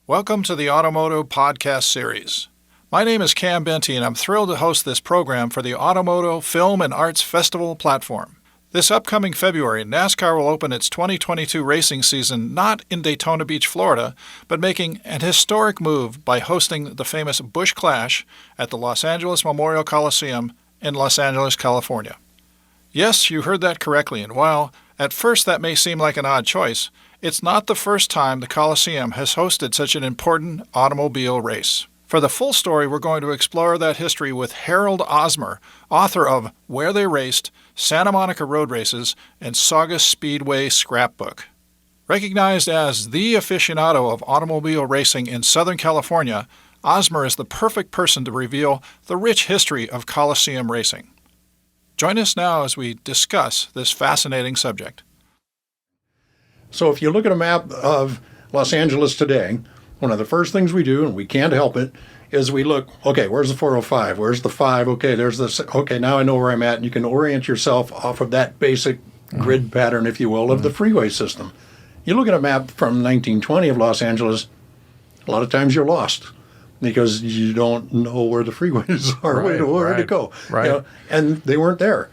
Welcome to the Automotive Podcast Series. My name is Cam Benty, and I'm thrilled to host this program for the Automotive Film and Arts Festival platform. This upcoming February, NASCAR will open its 2022 racing season not in Daytona Beach, Florida, but making an historic move by hosting the famous Busch Clash at the Los Angeles Memorial Coliseum in Los Angeles, California. Yes, you heard that correctly, and while at first that may seem like an odd choice, it's not the first time the Coliseum has hosted such an important automobile race. For the full story, we're going to explore that history with Harold Osmer, author of Where They Raced, Santa Monica Road Races, and Saugus Speedway Scrapbook. Recognized as the aficionado of automobile racing in Southern California, Osmer is the perfect person to reveal the rich history of Coliseum racing. Join us now as we discuss this fascinating subject. So if you look at a map of Los Angeles today, one of the first things we do, and we can't help it, is we look, okay, where's the 405? Where's the 5? Okay, there's this. Okay, now I know where I'm at. And you can orient yourself off of that basic grid pattern, if you will, of the freeway system. You look at a map from 1920 of Los Angeles, a lot of times you're lost because you don't know where the freeways are, where to go. Right. You know, and they weren't there.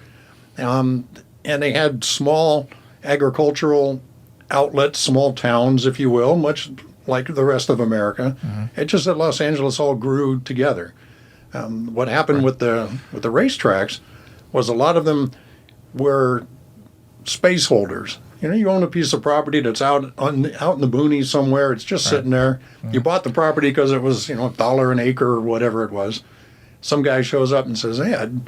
And they had small agricultural outlets, small towns, if you will, much like the rest of America. It's just that Los Angeles all grew together. What happened with the racetracks was a lot of them were space holders. You know, you own a piece of property that's out in the boonies somewhere. It's just sitting there. You bought the property because it was, $1 an acre or whatever it was. Some guy shows up and says, "Hey, I'd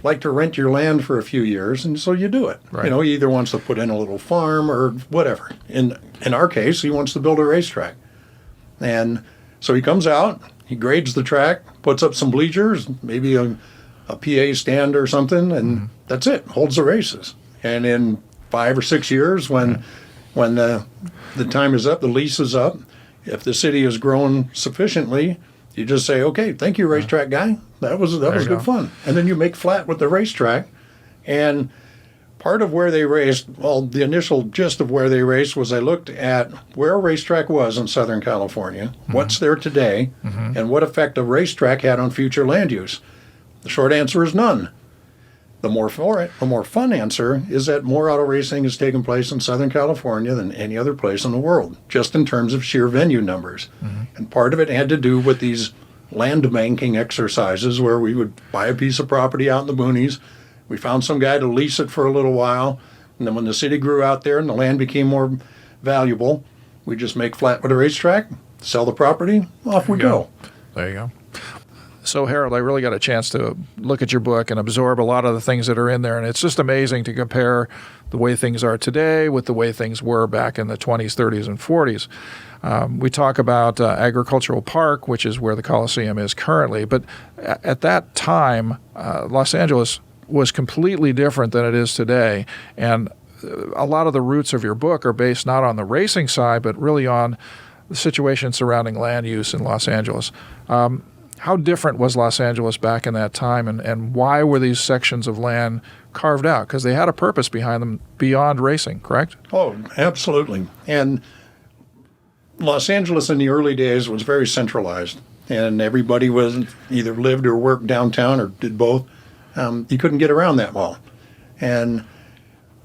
like to rent your land for a few years," and so you do it. Right. He either wants to put in a little farm or whatever. In our case, he wants to build a racetrack. And so he comes out, he grades the track, puts up some bleachers, maybe a PA stand or something, and that's it, holds the races. And in 5 or 6 years, when the time is up, the lease is up, if the city has grown sufficiently, you just say, "Okay, thank you, racetrack guy. That was good fun." And then you make flat with the racetrack. And part of where they raced, well, the initial gist of where they raced was I looked at where a racetrack was in Southern California, what's there today, and what effect a racetrack had on future land use. The short answer is none. The more fun answer is that more auto racing has taken place in Southern California than any other place in the world, just in terms of sheer venue numbers. And part of it had to do with these land banking exercises where we would buy a piece of property out in the boonies. We found some guy to lease it for a little while. And then when the city grew out there and the land became more valuable, we just make flat with a racetrack, sell the property, off we go. There you go. So, Harold, I really got a chance to look at your book and absorb a lot of the things that are in there, and it's just amazing to compare the way things are today with the way things were back in the 20s, 30s, and 40s. We talk about Agricultural Park, which is where the Coliseum is currently, but at that time, Los Angeles was completely different than it is today, and a lot of the roots of your book are based not on the racing side, but really on the situation surrounding land use in Los Angeles. How different was Los Angeles back in that time, and why were these sections of land carved out? Because they had a purpose behind them beyond racing, correct? Oh, absolutely. And Los Angeles in the early days was very centralized, and everybody was either lived or worked downtown or did both. You couldn't get around that well. And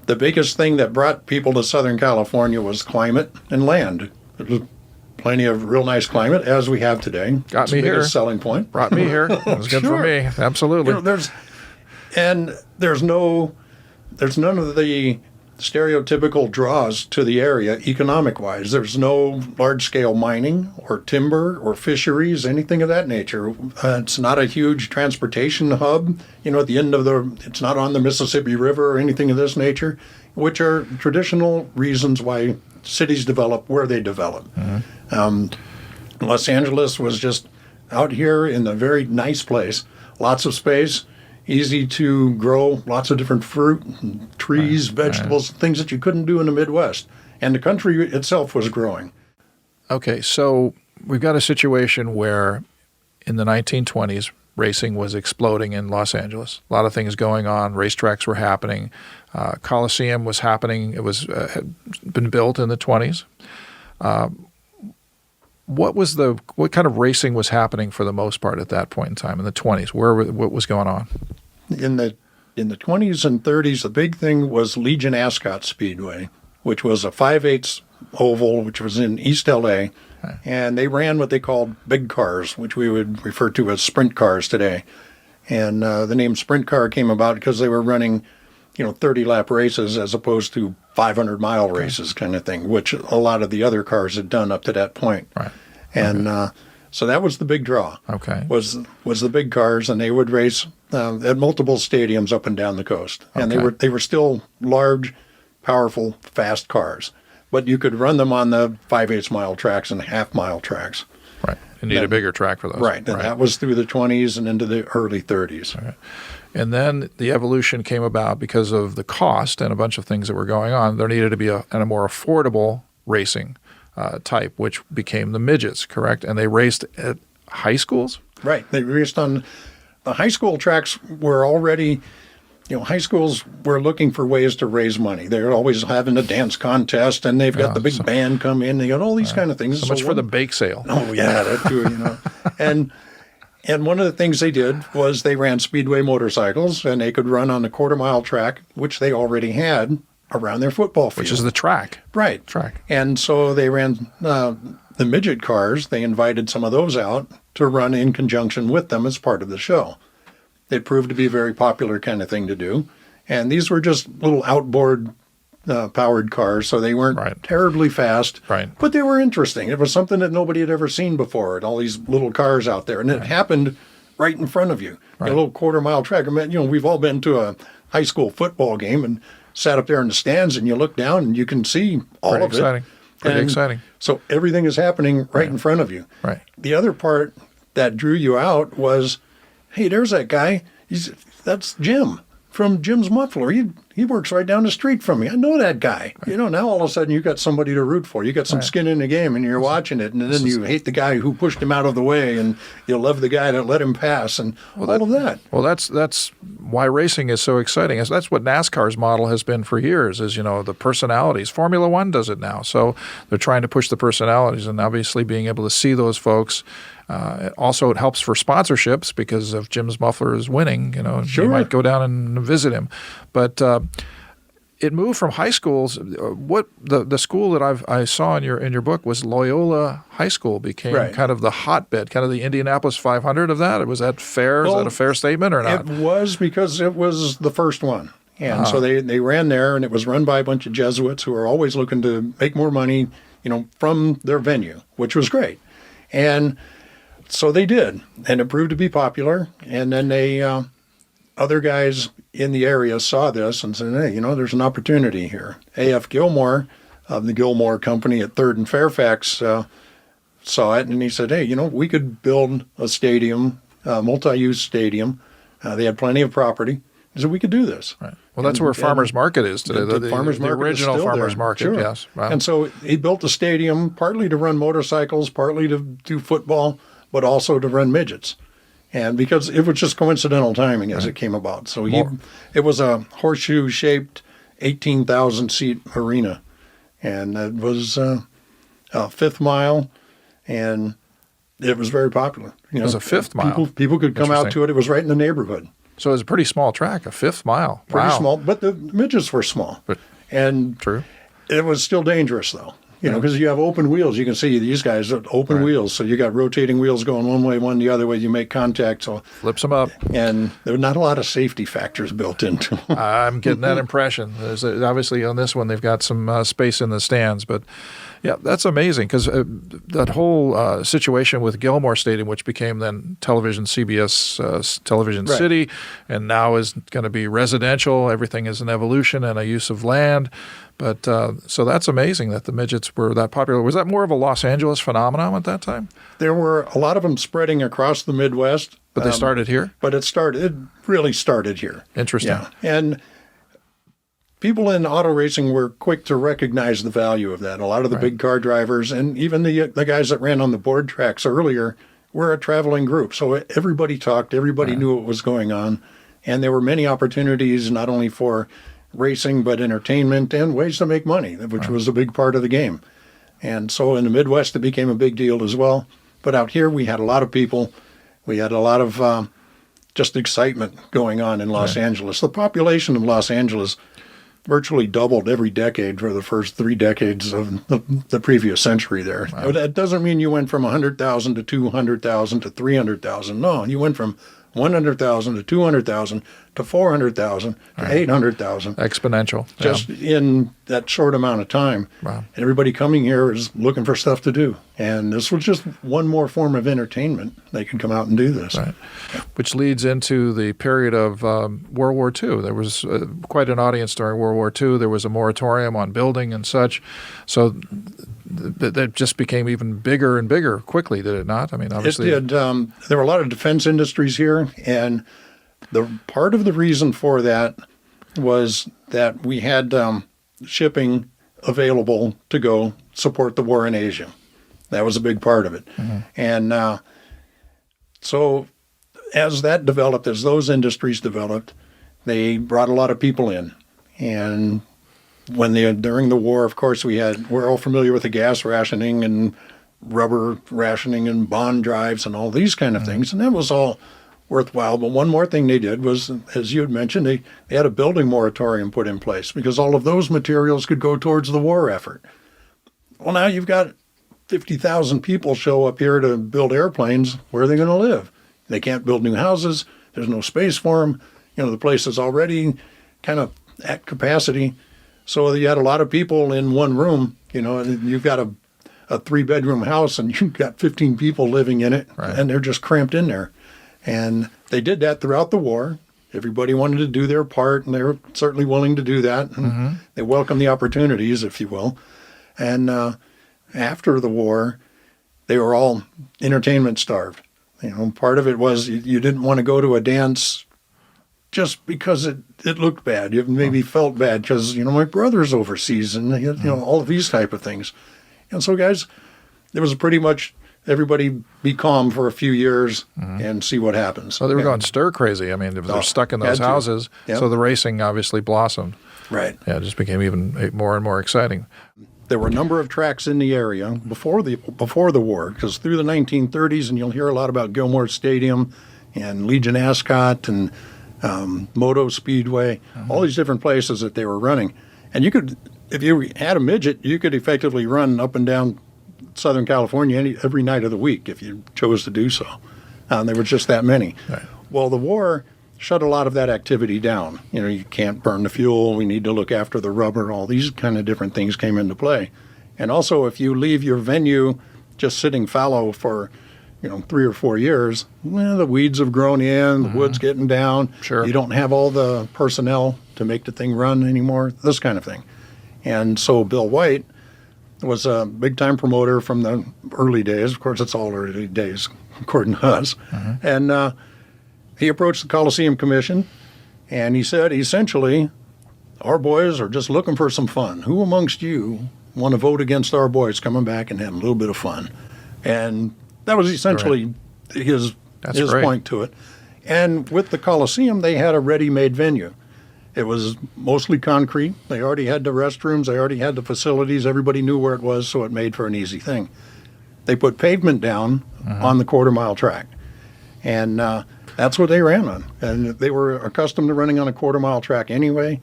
the biggest thing that brought people to Southern California was climate and land. It was plenty of real nice climate, as we have today. Got me here. Selling point. Brought me here. It was good for me. Absolutely. There's none of the stereotypical draws to the area economic-wise. There's no large-scale mining or timber or fisheries, anything of that nature. It's not a huge transportation hub. At the end of it's not on the Mississippi River or anything of this nature, which are traditional reasons why cities develop where they develop. Los Angeles was just out here in a very nice place, lots of space, easy to grow, lots of different fruit, and trees, vegetables, things that you couldn't do in the Midwest. And the country itself was growing. Okay, so we've got a situation where in the 1920s, racing was exploding in Los Angeles. A lot of things going on. Racetracks were happening. Coliseum was happening. It was had been built in the 20s. what kind of racing was happening for the most part at that point in time in the 20s? What was going on? In the 20s and 30s, the big thing was Legion Ascot Speedway, which was a 5/8 oval, which was in East LA. Okay. And they ran what they called big cars, which we would refer to as sprint cars today. And the name sprint car came about because they were running, 30-lap races as opposed to 500-mile races kind of thing, which a lot of the other cars had done up to that point. Right. And so that was the big draw. Okay. Was the big cars, and they would race at multiple stadiums up and down the coast. And they were still large, powerful, fast cars. But you could run them on the 5/8 mile tracks and half-mile tracks. Right. You need a bigger track for those. Right. And that was through the 20s and into the early 30s. Right. And then the evolution came about because of the cost and a bunch of things that were going on. There needed to be a more affordable racing type, which became the midgets, correct? And they raced at high schools? Right. They raced on the high school tracks. Were already, high schools were looking for ways to raise money. They're always having a dance contest, and they've got the big band come in. They got all these kind of things. So much for the bake sale. Oh, yeah, that too, And one of the things they did was they ran speedway motorcycles, and they could run on the quarter-mile track, which they already had around their football field. Which is the track. Right. Track. And so they ran the midget cars. They invited some of those out to run in conjunction with them as part of the show. It proved to be a very popular kind of thing to do. And these were just little outboard powered cars, so they weren't terribly fast, but they were interesting. It was something that nobody had ever seen before, and all these little cars out there. And it happened right in front of you. A little quarter-mile track. I mean, we've all been to a high school football game and sat up there in the stands, and you look down and you can see all of it. Pretty exciting. So everything is happening right in front of you. Right. The other part that drew you out was, hey, there's that guy. That's Jim from Jim's Muffler. He works right down the street from me. I know that guy. Right. Now all of a sudden you got somebody to root for. You got some skin in the game, and you're watching it, and then you hate the guy who pushed him out of the way, and you love the guy that let him pass, and all of that. Well, that's why racing is so exciting. That's what NASCAR's model has been for years. Is the personalities. Formula One does it now, so they're trying to push the personalities, and obviously being able to see those folks. It helps for sponsorships because if Jim's Muffler is winning, you might go down and visit him. But it moved from high schools. What the school that I saw in your book was Loyola High School became kind of the hotbed, kind of the Indianapolis 500 of that. Was that fair? Is that a fair statement or not? It was, because it was the first one. And so they ran there, and it was run by a bunch of Jesuits who were always looking to make more money, from their venue, which was great. And so they did, and it proved to be popular. And then other guys in the area saw this and said, hey, there's an opportunity here. A.F. Gilmore of the Gilmore Company at 3rd and Fairfax saw it, and he said, hey, we could build a stadium, a multi-use stadium. They had plenty of property. He said, we could do this. Right. Well, that's where Farmers Market is today. The original Farmers Market, sure. Yes. Wow. And so he built a stadium partly to run motorcycles, partly to do football, but also to run midgets. And because it was just coincidental timing as it came about. So it was a horseshoe-shaped 18,000-seat arena. And it was a fifth mile, and it was very popular. It was a fifth mile. People could come out to it. It was right in the neighborhood. So it was a pretty small track, a fifth mile. Pretty small, but the midgets were small. True. It was still dangerous, though. Because you have open wheels. You can see these guys are open wheels. So you got rotating wheels going one way, one the other way. You make contact. So flips them up. And there are not a lot of safety factors built into them. I'm getting that impression. There's obviously on this one they've got some space in the stands. But, yeah, that's amazing because that whole situation with Gilmore Stadium, which became then CBS Television City, and now is going to be residential. Everything is an evolution and a use of land. But so that's amazing that the midgets were that popular. Was that more of a Los Angeles phenomenon at that time? There were a lot of them spreading across the Midwest. But they started here? But it really started here. Interesting. Yeah. And people in auto racing were quick to recognize the value of that. A lot of the big car drivers and even the guys that ran on the board tracks earlier were a traveling group. So everybody talked. Everybody knew what was going on. And there were many opportunities not only for racing, but entertainment and ways to make money, which was a big part of the game. And so in the Midwest, it became a big deal as well. But out here, we had a lot of people. We had a lot of just excitement going on in Los Angeles. The population of Los Angeles virtually doubled every decade for the first 3 decades of the previous century there. Wow. That doesn't mean you went from 100,000 to 200,000 to 300,000. No, you went from 100,000 to 200,000 to 400,000 to 800,000. Exponential. Just in that short amount of time. Wow. And everybody coming here is looking for stuff to do. And this was just one more form of entertainment. They could come out and do this. Right. Which leads into the period of World War II. There was quite an audience during World War II. There was a moratorium on building and such. So that just became even bigger and bigger quickly, did it not? I mean, obviously. It did. There were a lot of defense industries here, and the part of the reason for that was that we had shipping available to go support the war in Asia. That was a big part of it. Mm-hmm. And so as that developed, as those industries developed, they brought a lot of people in. And during the war, of course, we're all familiar with the gas rationing and rubber rationing and bond drives and all these kind of things, and that was all worthwhile. But one more thing they did was, as you had mentioned, they had a building moratorium put in place because all of those materials could go towards the war effort. Well, now you've got 50,000 people show up here to build airplanes. Where are they going to live? They can't build new houses. There's no space for them. The place is already kind of at capacity. So you had a lot of people in one room, and you've got a 3-bedroom house and you've got 15 people living in it, right. And they're just cramped in there. And they did that throughout the war. Everybody wanted to do their part, and they were certainly willing to do that. And they welcomed the opportunities, if you will. And after the war, they were all entertainment starved. Part of it was you didn't want to go to a dance just because it looked bad. You maybe felt bad because, my brother's overseas and, all of these type of things. And so, guys, there was pretty much everybody be calm for a few years and see what happens. So they were going stir crazy. I mean, they're stuck in those houses. Yep. So the racing obviously blossomed. Right. Yeah, it just became even more and more exciting. There were a number of tracks in the area before the war, because through the 1930s, and you'll hear a lot about Gilmore Stadium and Legion Ascot and Moto Speedway, all these different places that they were running. And you could, if you had a midget, you could effectively run up and down Southern California every night of the week if you chose to do so. There were just that many. Right. Well, the war shut a lot of that activity down. You can't burn the fuel. We need to look after the rubber. All these kind of different things came into play. And also, if you leave your venue just sitting fallow for 3 or 4 years, the weeds have grown in, the wood's getting down. Sure. You don't have all the personnel to make the thing run anymore, this kind of thing. And so Bill White was a big-time promoter from the early days. Of course, it's all early days, according to us. And he approached the Coliseum Commission, and he said, essentially, our boys are just looking for some fun. Who amongst you want to vote against our boys coming back and having a little bit of fun? And that was essentially his point to it. And with the Coliseum, they had a ready-made venue. It was mostly concrete. They already had the restrooms. They already had the facilities. Everybody knew where it was, so it made for an easy thing. They put pavement down on the quarter-mile track, and that's what they ran on. And they were accustomed to running on a quarter-mile track anyway.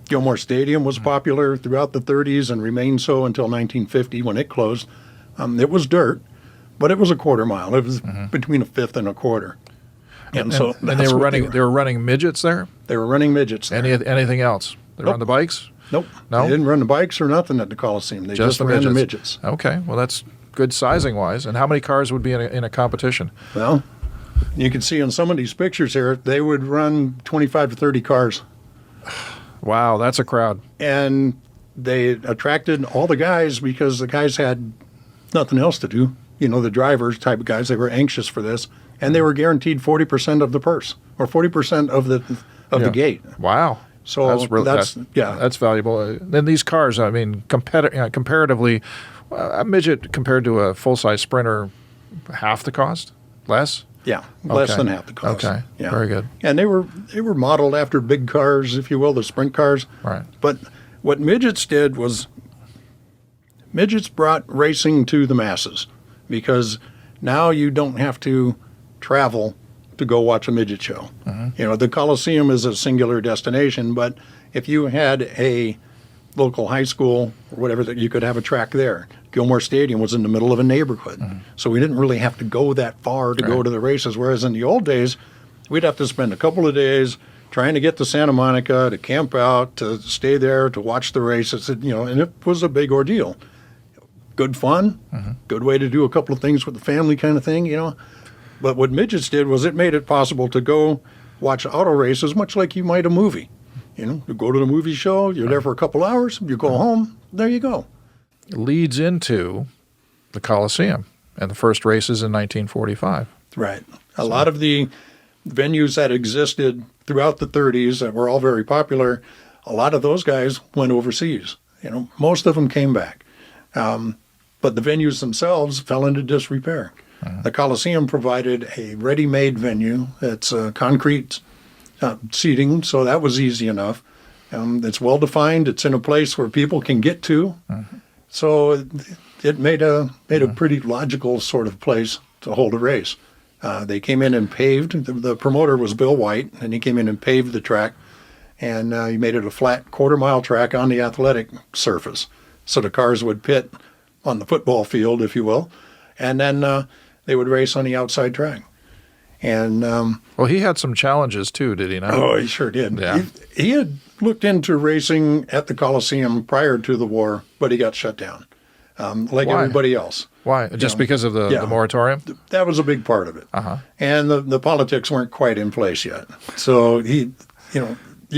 Gilmore Stadium was popular throughout the 30s and remained so until 1950 when it closed. It was dirt, but it was a quarter mile. It was between a fifth and a quarter. And so they were running midgets there? They were running midgets there. Anything else? They were on the bikes? Nope. No? They didn't run the bikes or nothing at the Coliseum. They just ran the midgets. Okay. Well, that's good sizing-wise. And how many cars would be in a competition? Well, you can see in some of these pictures here, they would run 25 to 30 cars. Wow, that's a crowd. And they attracted all the guys because the guys had nothing else to do. The drivers type of guys, they were anxious for this. And they were guaranteed 40% of the purse or 40% of the gate. Wow. So that's valuable. Then these cars, I mean, comparatively, a midget compared to a full-size Sprinter, half the cost? Less? Yeah, less than half the cost. Okay, yeah. Very good. And they were modeled after big cars, if you will, the sprint cars. Right. But what midgets did was midgets brought racing to the masses because now you don't have to travel to go watch a midget show. The Coliseum is a singular destination, but if you had a local high school or whatever, that you could have a track there. Gilmore Stadium was in the middle of a neighborhood, so we didn't really have to go that far to go to the races, whereas in the old days, we'd have to spend a couple of days trying to get to Santa Monica, to camp out, to stay there, to watch the races, and it was a big ordeal. Good fun, good way to do a couple of things with the family kind of thing, But what midgets did was it made it possible to go watch auto races much like you might a movie. You go to the movie show, you're there for a couple hours, you go home, there you go. Leads into the Coliseum and the first races in 1945. Right. A lot of the venues that existed throughout the 30s that were all very popular, a lot of those guys went overseas. Most of them came back. But the venues themselves fell into disrepair. The Coliseum provided a ready-made venue. It's concrete seating, so that was easy enough. It's well-defined. It's in a place where people can get to. So it made a pretty logical sort of place to hold a race. They came in and paved. The promoter was Bill White, and he came in and paved the track. And he made it a flat quarter-mile track on the athletic surface. So the cars would pit on the football field, if you will, and then they would race on the outside track. And well, he had some challenges too, did he not? Oh, he sure did. Yeah. He had looked into racing at the Coliseum prior to the war, but he got shut down, like Why? everybody else. Why? Just because of the moratorium? That was a big part of it. And the politics weren't quite in place yet. So you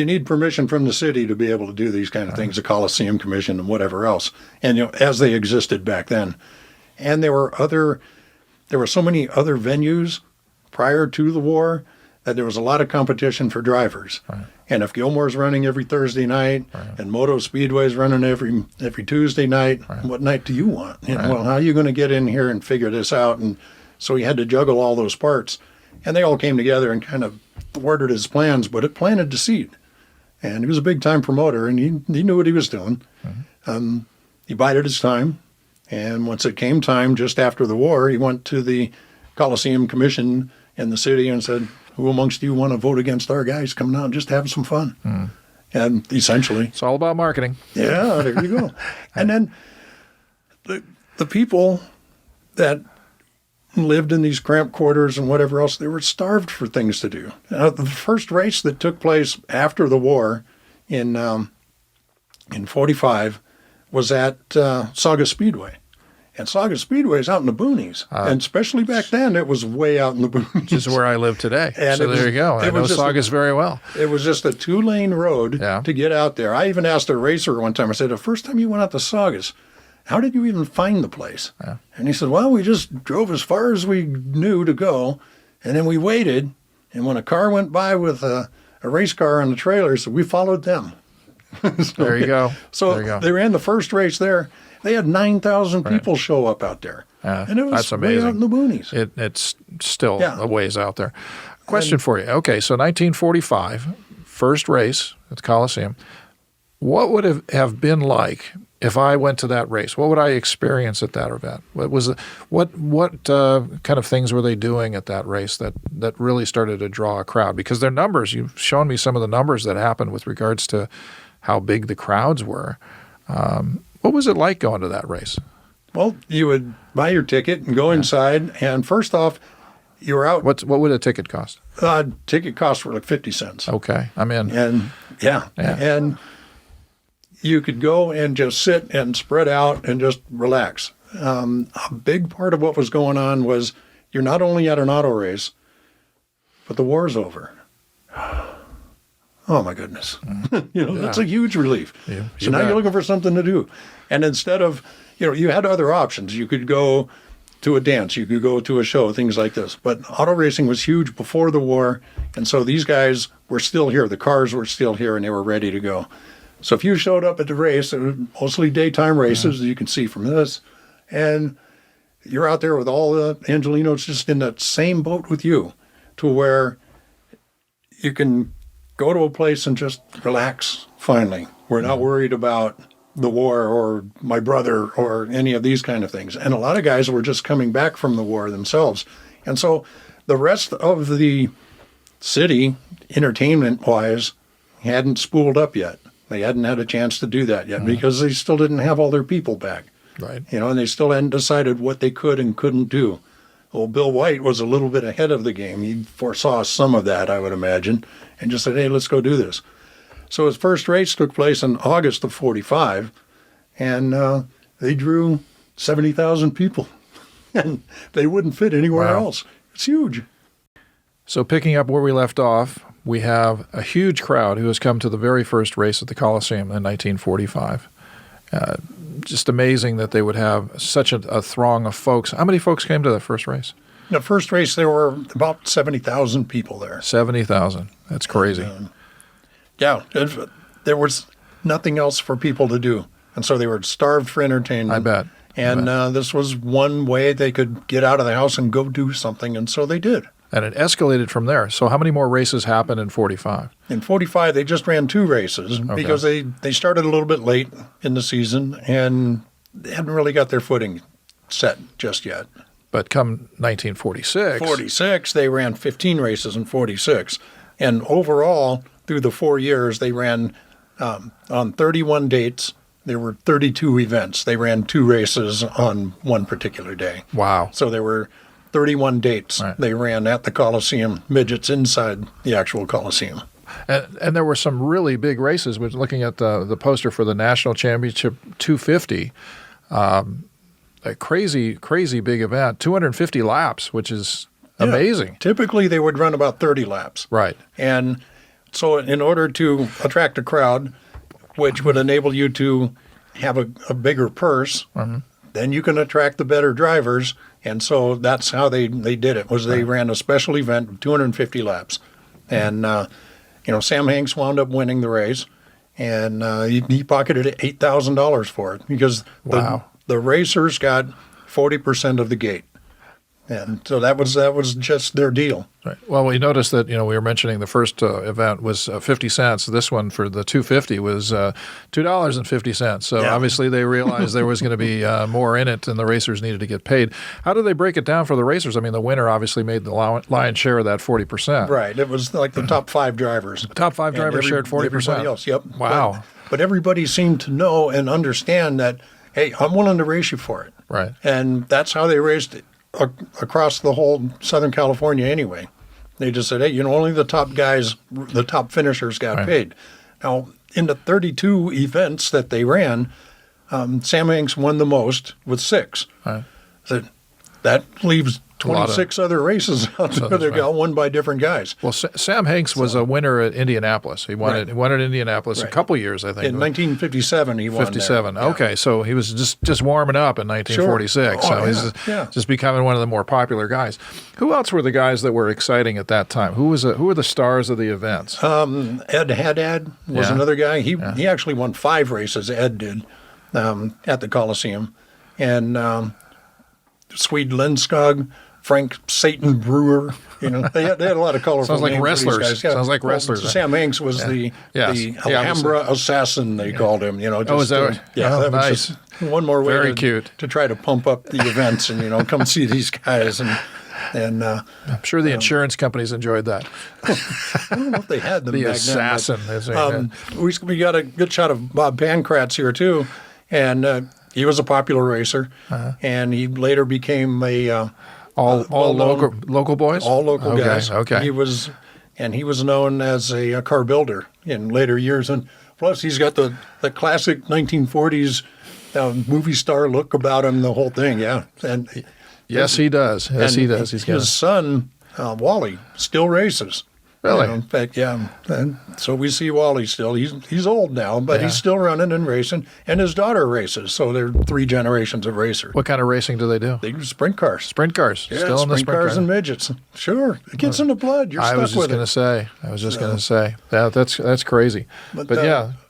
need permission from the city to be able to do these kind of things, the Coliseum Commission and whatever else, and as they existed back then. And there were so many other venues prior to the war that there was a lot of competition for drivers. And if Gilmore's running every Thursday night and Moto Speedway's running every Tuesday night, what night do you want? Well, how are you going to get in here and figure this out? And so he had to juggle all those parts. And they all came together and kind of thwarted his plans, but it planted the seed. And he was a big-time promoter, and he knew what he was doing. He bided his time. And once it came time, just after the war, he went to the Coliseum Commission in the city and said, who amongst you want to vote against our guys coming out and just have some fun? And essentially... It's all about marketing. Yeah, there you go. And then the people that lived in these cramped quarters and whatever else, they were starved for things to do. The first race that took place after the war in 45 was at Sauga Speedway. And Sauga Speedway is out in the boonies. And especially back then, it was way out in the boonies. Which is where I live today. And so there you go. I know Saugus very well. It was just a 2-lane road to get out there. I even asked a racer one time, I said, the first time you went out to Saugus, how did you even find the place? And he said, well, we just drove as far as we knew to go, and then we waited, and when a car went by with a race car on the trailer, so we followed them. There you go. So they ran the first race there. They had 9,000 people show up out there. And it was that's amazing. Way out in the boonies. It's still a ways out there. Question for you. Okay, so 1945, first race at the Coliseum. What would it have been like if I went to that race? What would I experience at that event? What kind of things were they doing at that race that really started to draw a crowd? Because their numbers, you've shown me some of the numbers that happened with regards to how big the crowds were. What was it like going to that race? Well, you would buy your ticket and go inside, and first off, you were out. What would a ticket cost? Ticket costs were like 50 cents. Okay, I'm in. And and you could go and just sit and spread out and just relax. A big part of what was going on was you're not only at an auto race, but the war's over. Oh, my goodness. That's a huge relief. So now you're looking for something to do. And instead of, you had other options. You could go to a dance. You could go to a show, things like this. But auto racing was huge before the war. And so these guys were still here. The cars were still here, and they were ready to go. So if you showed up at the race, it was mostly daytime races, as you can see from this, and you're out there with all the Angelinos just in that same boat with you, to where you can go to a place and just relax, finally. We're not worried about the war or my brother or any of these kind of things. And a lot of guys were just coming back from the war themselves. And so the rest of the city, entertainment-wise, hadn't spooled up yet. They hadn't had a chance to do that yet because they still didn't have all their people back. Right. And they still hadn't decided what they could and couldn't do. Well, Bill White was a little bit ahead of the game. He foresaw some of that, I would imagine, and just said, hey, let's go do this. So his first race took place in August of 45, and they drew 70,000 people. And they wouldn't fit anywhere else. It's huge. So picking up where we left off, we have a huge crowd who has come to the very first race at the Coliseum in 1945. Just amazing that they would have such a throng of folks. How many folks came to the first race? The first race, there were about 70,000 people there. 70,000. That's crazy. Yeah, there was nothing else for people to do. And so they were starved for entertainment. I bet. And this was one way they could get out of the house and go do something, and so they did. And it escalated from there. So how many more races happened in 45? In 45, they just ran 2 races because they started a little bit late in the season and they hadn't really got their footing set just yet. But come 1946... they ran 15 races in 46. And overall, through the 4 years, they ran on 31 dates. There were 32 events. They ran 2 races on one particular day. Wow. So there were 31 dates they ran at the Coliseum, midgets inside the actual Coliseum. And there were some really big races. We're looking at the poster for the National Championship 250. A crazy, crazy big event, 250 laps, which is amazing. Typically, they would run about 30 laps. Right. And so in order to attract a crowd, which would enable you to have a bigger purse, then you can attract the better drivers. And so that's how they did it, was they ran a special event of 250 laps. And, Sam Hanks wound up winning the race, and he pocketed $8,000 for it because the racers got 40% of the gate. And so that was just their deal. Right. Well, we noticed that, we were mentioning the first event was 50 cents. This one for the 250 was $2.50. So obviously they realized there was going to be more in it and the racers needed to get paid. How did they break it down for the racers? I mean, the winner obviously made the lion's share of that 40%. Right. It was like the top 5 drivers. The top 5 drivers shared 40%. Everybody else, yep. Wow. But everybody seemed to know and understand that, hey, I'm willing to race you for it. Right. And that's how they raced it across the whole Southern California anyway. They just said, hey, only the top guys, the top finishers got paid. Now, in the 32 events that they ran, Sam Hanks won the most with 6. Right. So that leaves 26 other races out there that got won by different guys. Well, Sam Hanks was a winner at Indianapolis. He won it. He won at Indianapolis a couple years, I think. In 1957, he won 57. there. Okay, so he was just warming up in 1946. Sure. He's just becoming one of the more popular guys. Who else were the guys that were exciting at that time? Who were the stars of the events? Ed Haddad was another guy. He actually won 5 races. Ed did at the Coliseum, and Swede Lindskog, Frank Satan Brewer. They had a lot of colorful names. Wrestlers. Yeah. Sounds like wrestlers. Sam Hanks was the Alhambra assassin, they called him. Is that that nice. was just one more way Very cute. to try to pump up the events and come see these guys. And I'm sure the insurance companies enjoyed that. I don't know if they had them the back assassin. then. We got a good shot of Bob Pankratz here too, and he was a popular racer, and he later became a all local boys. All local guys. Okay. He was known as a car builder in later years, and plus he's got the classic 1940s movie star look about him. The whole thing, And yes, he does. Yes, he does. His son Wally still races. Really? In fact, and so we see Wally still. He's old now, but he's still running and racing, and his daughter races. So they're 3 generations of racers. What kind of racing do they do? They do sprint cars. Sprint cars. Yeah, Still in the sprint cars and midgets. Sure, it gets in the blood. You're stuck with it. I was just going to say. That's crazy. But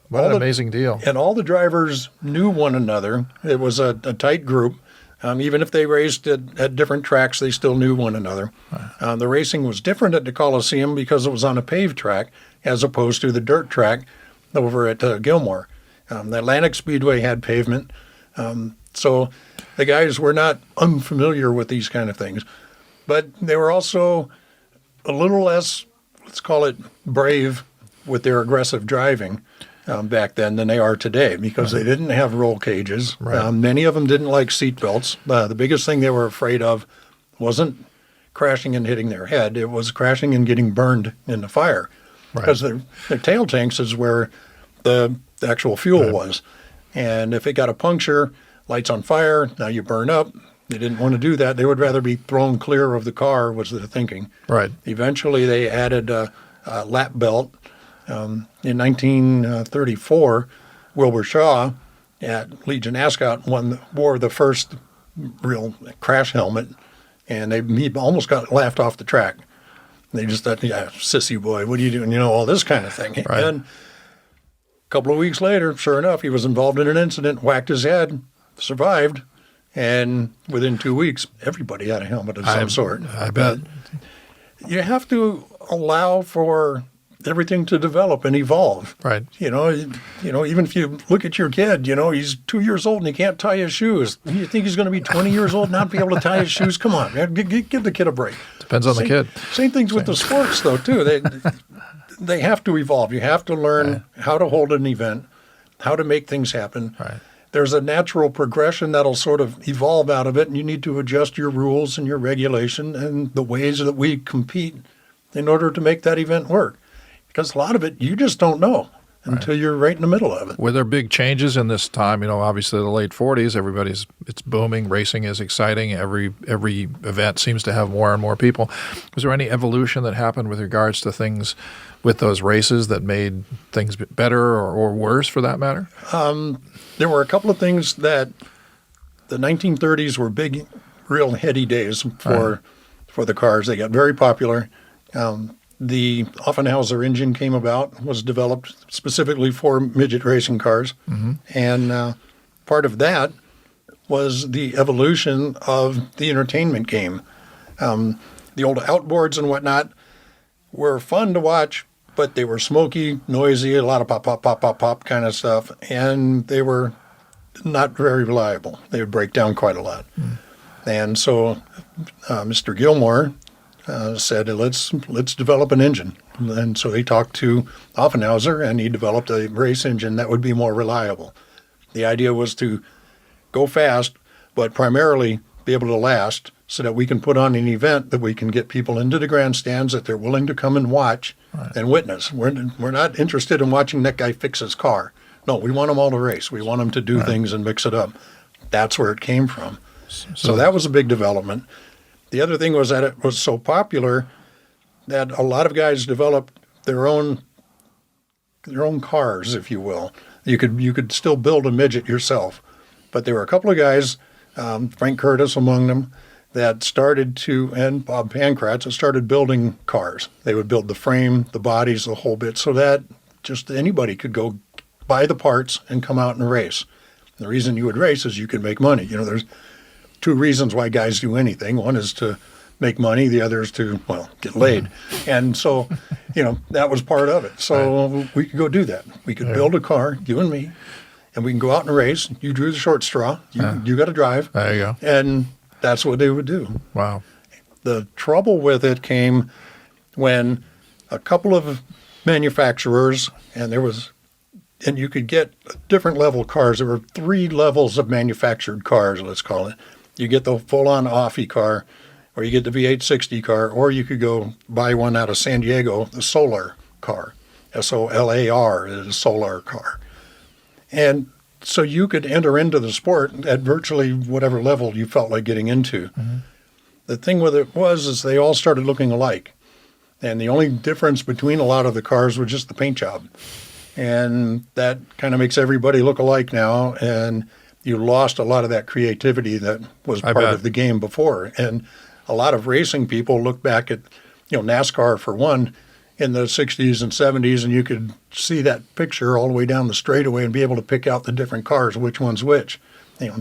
what an amazing deal. And all the drivers knew one another. It was a tight group. Even if they raced at different tracks, they still knew one another. The racing was different at the Coliseum because it was on a paved track as opposed to the dirt track over at Gilmore. The Atlantic Speedway had pavement. So the guys were not unfamiliar with these kind of things. But they were also a little less, let's call it, brave with their aggressive driving back then than they are today, because they didn't have roll cages. Right. Many of them didn't like seat belts. The biggest thing they were afraid of wasn't crashing and hitting their head. It was crashing and getting burned in the fire. Right. Because their tail tanks is where the actual fuel was. And if it got a puncture, lights on fire, now you burn up. They didn't want to do that. They would rather be thrown clear of the car, was their thinking. Right. Eventually, they added a lap belt. In 1934, Wilbur Shaw at Legion Ascot wore the first real crash helmet, and he almost got laughed off the track. They just thought, yeah, sissy boy, what are you doing? You know, all this kind of thing. Right. And a couple of weeks later, sure enough, he was involved in an incident, whacked his head, survived, and within 2 weeks, everybody had a helmet of some sort. I bet. You have to allow for everything to develop and evolve. Right. You know, even if you look at your kid, he's 2 years old and he can't tie his shoes. You think he's going to be 20 years old and not be able to tie his shoes? Come on, man, give the kid a break. Depends on the kid. Same things with the sports, though, too. They have to evolve. You have to learn how to hold an event, how to make things happen. Right. There's a natural progression that'll sort of evolve out of it, and you need to adjust your rules and your regulation and the ways that we compete in order to make that event work. Because a lot of it you just don't know until you're right in the middle of it. Were there big changes in this time? Obviously the late 40s, it's booming. Racing is exciting. Every event seems to have more and more people. Was there any evolution that happened with regards to things with those races that made things better or worse, for that matter? There were a couple of things that the 1930s were big, real heady days for the cars. They got very popular. The Offenhauser engine came about, was developed specifically for midget racing cars. Mm-hmm. And part of that was the evolution of the entertainment game. The old outboards and whatnot were fun to watch, but they were smoky, noisy, a lot of pop, pop, pop, pop, pop kind of stuff. And they were not very reliable. They would break down quite a lot. Mm. And so Mr. Gilmore said, let's develop an engine. And so he talked to Offenhauser, and he developed a race engine that would be more reliable. The idea was to go fast, but primarily be able to last, so that we can put on an event that we can get people into the grandstands that they're willing to come and watch and witness. We're not interested in watching that guy fix his car. No, we want them all to race. We want them to do things and mix it up. That's where it came from. So that was a big development. The other thing was that it was so popular that a lot of guys developed their own cars, if you will. You could still build a midget yourself, but there were a couple of guys, Frank Curtis among them, that started to, and Bob Pankratz, that started building cars. They would build the frame, the bodies, the whole bit, so that just anybody could go buy the parts and come out and race. And the reason you would race is you could make money. There's two reasons why guys do anything. One is to make money. The other is to, get laid. And so, that was part of it. So we could go do that. We could build a car, you and me, and we can go out and race. You drew the short straw. You got to drive. There you go. And that's what they would do. Wow. The trouble with it came when a couple of manufacturers, and you could get different level cars. There were 3 levels of manufactured cars, let's call it. You get the full-on Offie car, or you get the V860 car, or you could go buy one out of San Diego, the Solar car. SOLAR is a Solar car. And so you could enter into the sport at virtually whatever level you felt like getting into. Mm-hmm. The thing with it is they all started looking alike. And the only difference between a lot of the cars was just the paint job. And that kind of makes everybody look alike now. And you lost a lot of that creativity that was part of the game before. And a lot of racing people look back at, NASCAR for one, in the 60s and 70s, and you could see that picture all the way down the straightaway and be able to pick out the different cars, which one's which,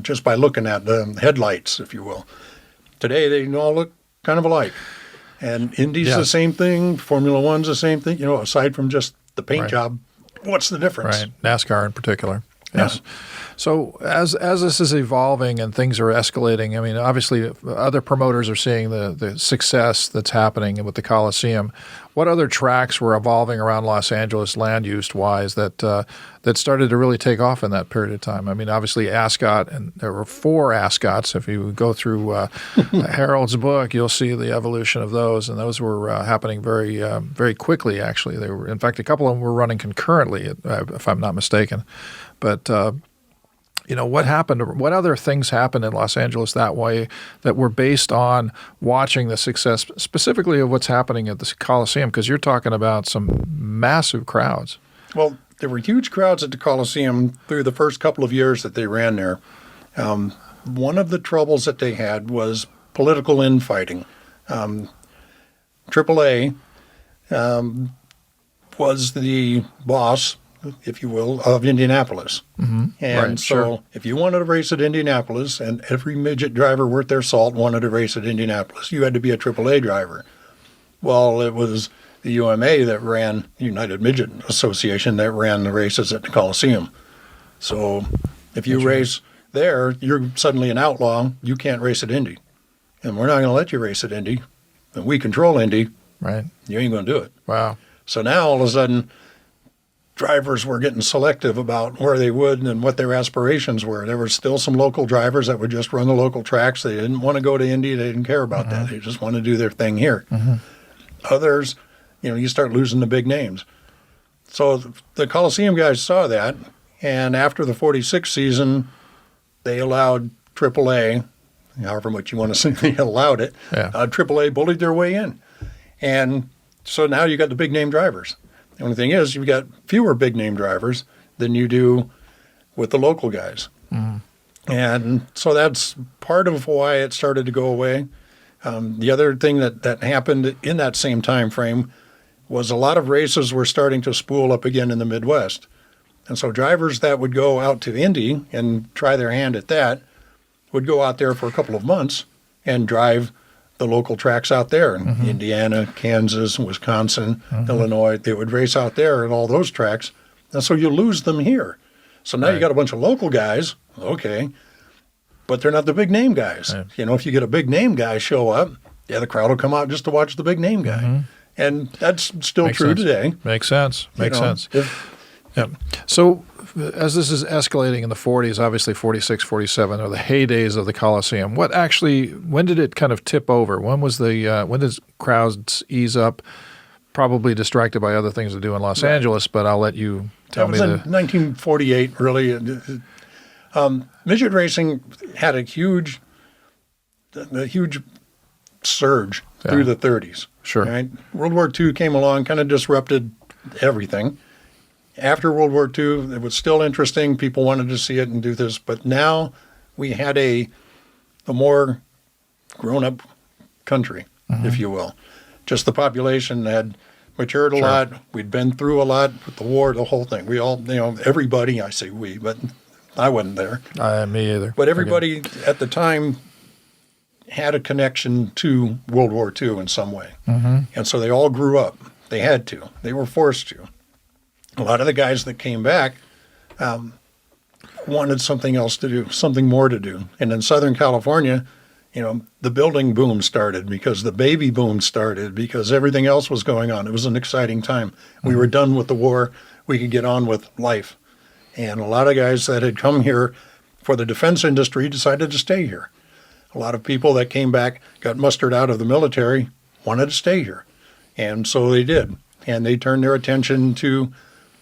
just by looking at the headlights, if you will. Today, they all look kind of alike. And Indy's the same thing, Formula One's the same thing, aside from just the paint job. What's the difference? Right, NASCAR in particular. Yes. So as this is evolving and things are escalating, I mean, obviously other promoters are seeing the success that's happening with the Coliseum. What other tracks were evolving around Los Angeles land use wise that started to really take off in that period of time? I mean, obviously Ascot, and there were 4 Ascots. If you go through Harold's book, you'll see the evolution of those, and those were happening very very quickly. Actually, they were, in fact, a couple of them were running concurrently, if I'm not mistaken. But what happened? What other things happened in Los Angeles that way that were based on watching the success, specifically of what's happening at the Coliseum? Because you're talking about some massive crowds. Well, there were huge crowds at the Coliseum through the first couple of years that they ran there. One of the troubles that they had was political infighting. AAA was the boss, if you will, of Indianapolis. Mm-hmm. And right, so sure. if you wanted to race at Indianapolis, and every midget driver worth their salt wanted to race at Indianapolis, you had to be a AAA driver. Well, it was the UMA that ran, United Midget Association, that ran the races at the Coliseum. So if you race there, you're suddenly an outlaw. You can't race at Indy. And we're not going to let you race at Indy. And we control Indy. Right. You ain't going to do it. Wow. So now all of a sudden, drivers were getting selective about where they would and what their aspirations were. There were still some local drivers that would just run the local tracks. They didn't want to go to Indy. They didn't care about that. They just wanted to do their thing here. Others, you start losing the big names. So the Coliseum guys saw that, and after the 46 season, they allowed AAA, however much you want to say they allowed it, Yeah. AAA bullied their way in. And so now you got the big name drivers. The only thing is, you've got fewer big name drivers than you do with the local guys. And so that's part of why it started to go away. The other thing that happened in that same time frame was a lot of races were starting to spool up again in the Midwest. And so drivers that would go out to Indy and try their hand at that would go out there for a couple of months and drive the local tracks out there in Indiana, Kansas, Wisconsin, Illinois. They would race out there at all those tracks. And so you lose them here. So now you got a bunch of local guys, okay, but they're not the big name guys. Right. If you get a big name guy show up, the crowd will come out just to watch the big name guy. And that's still Makes true sense. today. Makes sense. Makes sense. If, Yeah. So as this is escalating in the 40s, obviously 46, 47 are the heydays of the Coliseum. When did it kind of tip over? When did crowds ease up? Probably distracted by other things to do in Los Angeles, but I'll let you tell that me was in 1948, really. Midget racing had a huge surge through the 30s. Sure. Right? World War II came along, kind of disrupted everything. After World War II, it was still interesting. People wanted to see it and do this. But now we had a more grown-up country, if you will. Just the population had matured a lot. We'd been through a lot with the war, the whole thing. We all, everybody, I say we, but I wasn't there. Me either. But everybody at the time had a connection to World War II in some way. And so they all grew up. They had to. They were forced to. A lot of the guys that came back wanted something else to do, something more to do. And in Southern California, the building boom started because the baby boom started because everything else was going on. It was an exciting time. We were done with the war. We could get on with life. And a lot of guys that had come here for the defense industry decided to stay here. A lot of people that came back, got mustered out of the military, wanted to stay here. And so they did. And they turned their attention to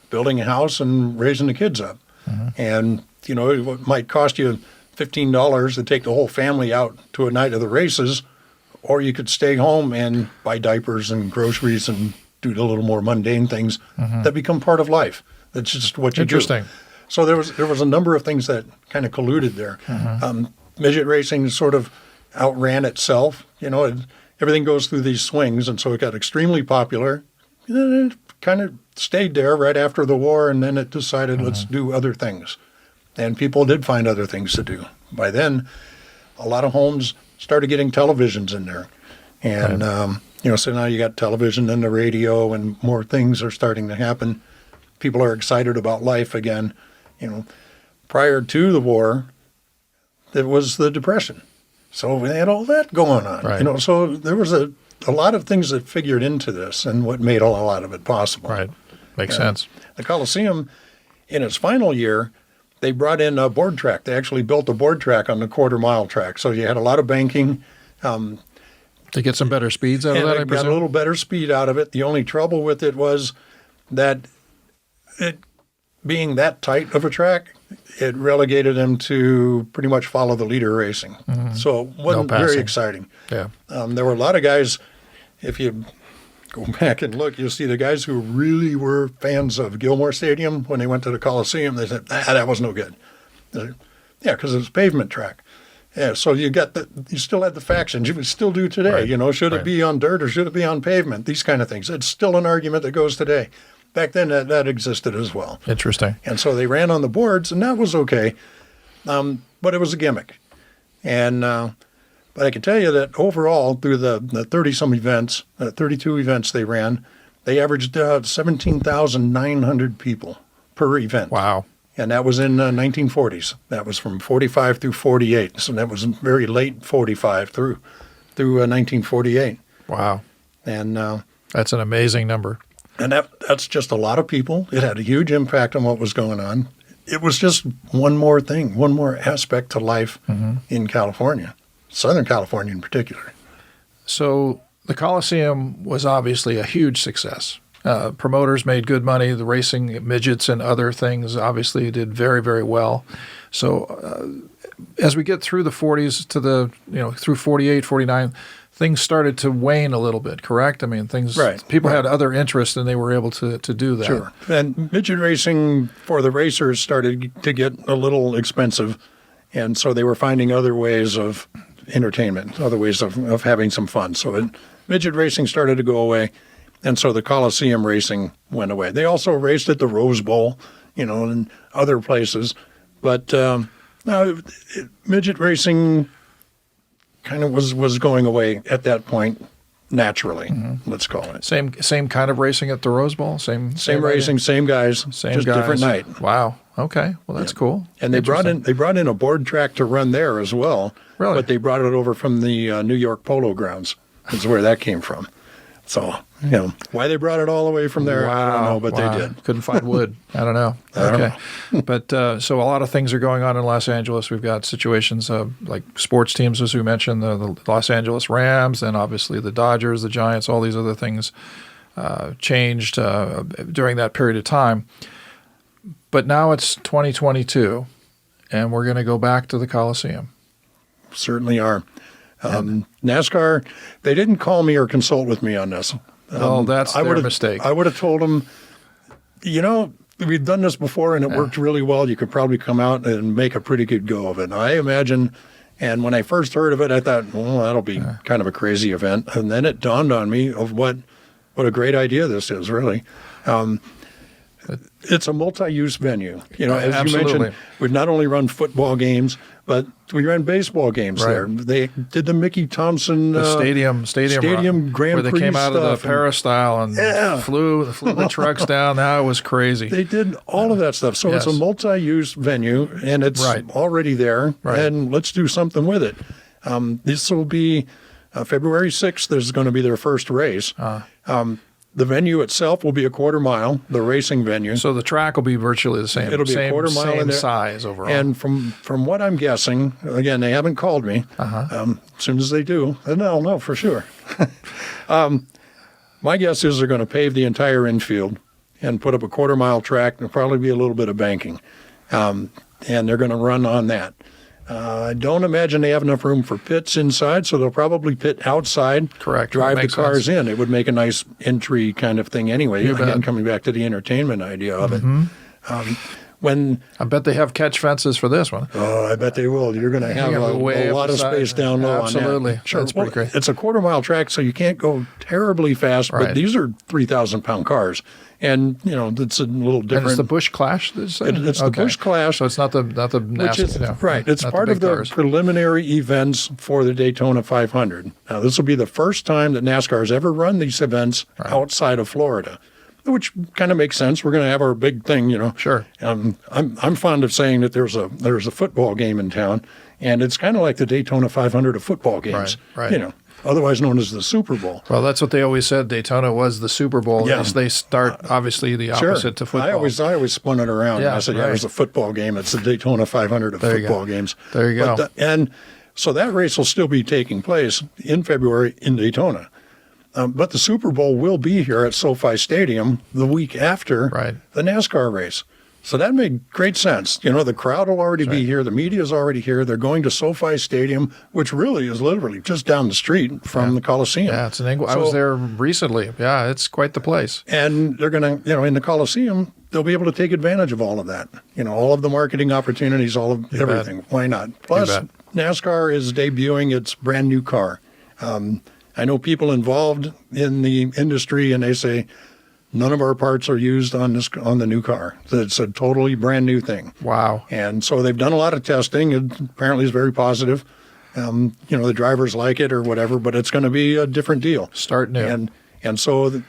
building a house and raising the kids up. And, it might cost you $15 to take the whole family out to a night of the races, or you could stay home and buy diapers and groceries and do the little more mundane things that become part of life. That's just what you Interesting. do. So there was a number of things that kind of colluded there. Midget racing sort of outran itself. Everything goes through these swings, and so it got extremely popular. And then it kind of stayed there right after the war, and then it decided let's do other things. And people did find other things to do. By then, a lot of homes started getting televisions in there. And, so now you got television and the radio, and more things are starting to happen. People are excited about life again. prior to the war, it was the Depression. So we had all that going on. Right. So there was a lot of things that figured into this and what made a lot of it possible. Right. Makes sense. The Coliseum, in its final year, they brought in a board track. They actually built a board track on the quarter-mile track. So you had a lot of banking. To get some better speeds out of that, I got presume? a little better speed out of it. The only trouble with it was that it being that tight of a track, it relegated them to pretty much follow the leader racing. So it wasn't very exciting. Yeah. There were a lot of guys, if you go back and look, you'll see the guys who really were fans of Gilmore Stadium when they went to the Coliseum, they said, that was no good. Yeah, because it was a pavement track. Yeah, so you still had the factions. You would still do today. Right. Should it be on dirt or should it be on pavement? These kind of things. It's still an argument that goes today. Back then, that existed as well. Interesting. And so they ran on the boards, and that was okay. But it was a gimmick. And but I can tell you that overall, through the 30-some events, 32 events they ran, they averaged 17,900 people per event. Wow. And that was in 1940s. That was from 45 through 48. So that was very late 45 through 1948. Wow. And that's an amazing number. And that's just a lot of people. It had a huge impact on what was going on. It was just one more thing, one more aspect to life in California, Southern California in particular. So the Coliseum was obviously a huge success. Promoters made good money. The racing midgets and other things obviously did very, very well. So as we get through the 40s to through 48, 49, things started to wane a little bit, correct? I mean, people had other interests and they were able to do that. Sure. And midget racing for the racers started to get a little expensive. And so they were finding other ways of entertainment, other ways of having some fun. So midget racing started to go away. And so the Coliseum racing went away. They also raced at the Rose Bowl, and other places. But midget racing kind of was going away at that point naturally, let's call it. Same kind of racing at the Rose Bowl? Same racing, same guys, same just guys. Different night. Wow. Okay. Well, that's cool. And they brought in a board track to run there as well. Really? But they brought it over from the New York Polo Grounds. That's where that came from. So, why they brought it all the way from there, I don't know, but they did. Couldn't find wood. I don't know. Okay. But so a lot of things are going on in Los Angeles. We've got situations like sports teams, as we mentioned, the Los Angeles Rams, and obviously the Dodgers, the Giants, all these other things changed during that period of time. But now it's 2022, and we're going to go back to the Coliseum. Certainly are. NASCAR, they didn't call me or consult with me on this. Well, that's their mistake. I would have told them, we've done this before and it worked really well. You could probably come out and make a pretty good go of it. I imagine, and when I first heard of it, I thought, well, that'll be kind of a crazy event. And then it dawned on me of what a great idea this is, really. It's a multi-use venue. As Absolutely. you mentioned, we've not only run football games, but we ran baseball games there. They did the Mickey Thompson stadium Grand Prix where they came out of the stuff peristyle and flew the trucks down. That was crazy. They did all of that stuff. So Yes. it's a multi-use venue, and it's already there, and let's do something with it. This will be February 6th. There's going to be their first race. The venue itself will be a quarter mile, the racing venue. So the track will be virtually the same. It'll be a quarter mile in there. Size overall. And from what I'm guessing, again, they haven't called me. As soon as they do, then I'll know for sure. My guess is they're going to pave the entire infield and put up a quarter mile track. There'll probably be a little bit of banking. And they're going to run on that. I don't imagine they have enough room for pits inside, so they'll probably pit outside. Correct. Drive the Makes cars sense. in. It would make a nice entry kind of thing anyway. You Again, bet. coming back to the entertainment idea of it. When I bet they have catch fences for this one. I bet they will. You're going to have Way a up lot the of side. space down low Absolutely. on that. Sure. That's pretty great. It's a quarter mile track, so you can't go terribly fast, Right. but these are 3,000-pound cars. And, it's a little different. And it's the Busch Clash? It's the Busch Clash. So it's not the Which is, NASCAR. right. It's not part big of the cars. preliminary events for the Daytona 500. Now, this will be the first time that NASCAR has ever run these events outside of Florida. which kind of makes sense. We're going to have our big thing, you know. Sure. I'm fond of saying that there's a football game in town, and it's kind of like the Daytona 500 of football games, Right. you know, otherwise known as the Super Bowl. Well, that's what they always said. Daytona was the Super Bowl. Yeah. They start, obviously, the opposite to football. I always spun it around. Yeah, I said, right. there's a football game. It's the Daytona 500 of There you football go. games. There you go. And so that race will still be taking place in February in Daytona. But the Super Bowl will be here at SoFi Stadium the week after Right. the NASCAR race. So that made great sense. You know, the crowd will already be here. The media is already here. They're going to SoFi Stadium, which really is literally just down the street from the Coliseum. Yeah, it's in England. I was there recently. Yeah, it's quite the place. And they're going to, you know, in the Coliseum, they'll be able to take advantage of all of that. You know, all of the marketing opportunities, all of everything. bet. Why not? Plus, bet. NASCAR is debuting its brand new car. I know people involved in the industry, and they say none of our parts are used on the new car. It's a totally brand new thing. Wow. And so they've done a lot of testing. It apparently is very positive. You know, the drivers like it or whatever, but it's going to be a different deal. Start new. And so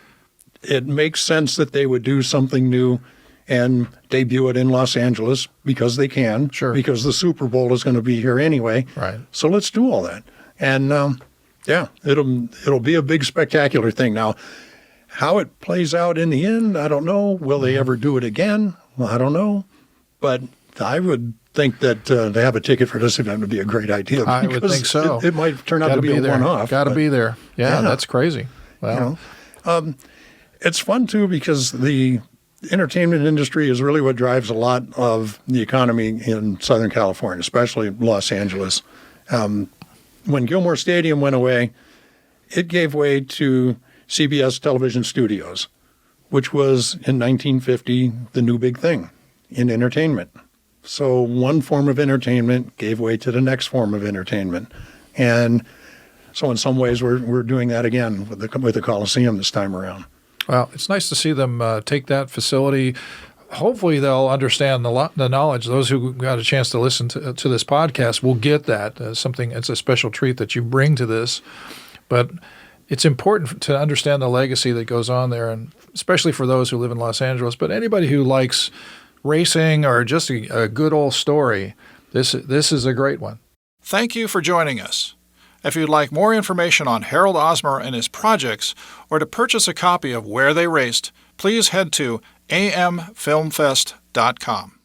it makes sense that they would do something new and debut it in Los Angeles because they can. Sure. Because the Super Bowl is going to be here anyway. Right. So let's do all that. And yeah, it'll be a big spectacular thing. Now, how it plays out in the end, I don't know. Will they ever do it again? Well, I don't know. But I would think that to have a ticket for this event would be a great idea. I would think so. It might turn out to be a one-off. Got to be there. Yeah, that's crazy. Well, You know, it's fun, too, because the entertainment industry is really what drives a lot of the economy in Southern California, especially Los Angeles. When Gilmore Stadium went away, it gave way to CBS Television Studios, which was in 1950 the new big thing in entertainment. So one form of entertainment gave way to the next form of entertainment. And so in some ways we're doing that again with the Coliseum this time around. well, it's nice to see them take that facility. Hopefully they'll understand the knowledge. Those who got a chance to listen to this podcast will get that. It's a special treat that you bring to this. But it's important to understand the legacy that goes on there, and especially for those who live in Los Angeles. But anybody who likes racing or just a good old story, this is a great one. Thank you for joining us. If you'd like more information on Harold Osmer and his projects, or to purchase a copy of Where They Raced, please head to amfilmfest.com.